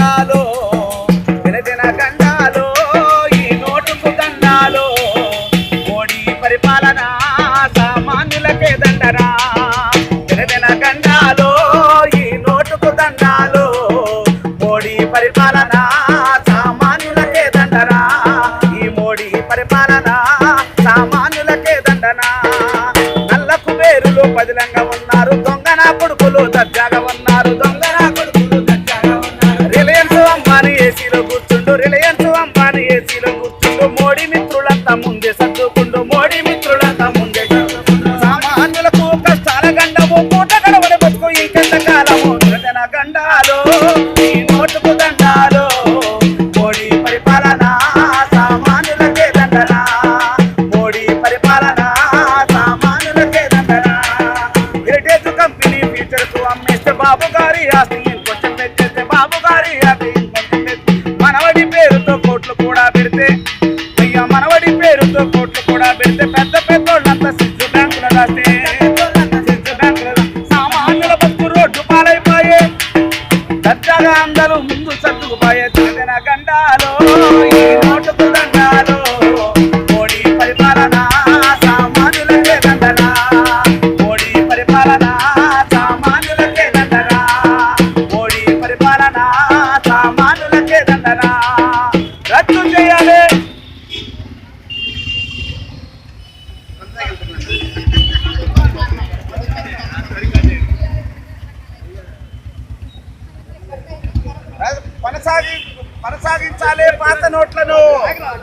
గండాలో దినదిన గండాలో ఈ నోటుకు దండాలో మోడీ పరిపాలన సామాన్యులకే దండరా దినదిన గండాలో ఈ నోటుకు దండాలో మోడీ పరిపాలన సామాన్యులకే దండరా ఈ మోడీ పరిపాలన సామాన్యులకే దండనా నల్లకు వేరులో పదిలంగా ఉన్నారు దొంగన కొడుకులు దర్జాగా ఉన్నారు దొంగన కొడుకులు దర్జాగా ఉన్నారు రిలయన్స్ అంబానీ ఏసీలో కూర్చుండు రిలయన్స్ అంబానీ ఏసీలో కూర్చుండు మోడీ మిత్రులంతా ముందే సర్దుకుండు మోడీ మిత్రులంతా ముందే సామాన్యులకు కష్టాల గండము పూట గడవని బతుకు ఇంకెంత కాలము జన గండాలో ఈ నోటుకు దండాలో మోడీ పరిపాలన సామాన్యులకే దండనా మోడీ పరిపాలన సామాన్యులకే దండనా హెరిటేజ్ కంపెనీ ఫీచర్స్ అమ్మేస్తే బాబు గారి ఆస్తి ఇంకొంచెం తెచ్చేస్తే బాబు గారి ఆస్తి ఇంకొంచెం తెచ్చి మనవడి పేరుతో కోట్లు కూడా పెడితే అయ్యా మనవడి పేరుతో కోట్లు కూడా పెడితే పెద్ద పెద్దోళ్ళంతా సిద్ధు బ్యాంకులు రాస్తే సిద్ధు బ్యాంకులు సామాన్యుల బతుకు రోడ్డు పాలైపోయే దర్జాగా అందరూ ముందు సర్దుకుపోయే తిరిగిన గండాలో ఈ నోటుకు దండాలో మోడీ పరిపాలన సామాన్యులకే దండనా మోడీ పరిపాలన సామాన్యులకే దండనా మోడీ పరిపాలన సామాన్యులకే దండనా రద్దు చేయాలి కొనసాగించాలి పాత నోట్లను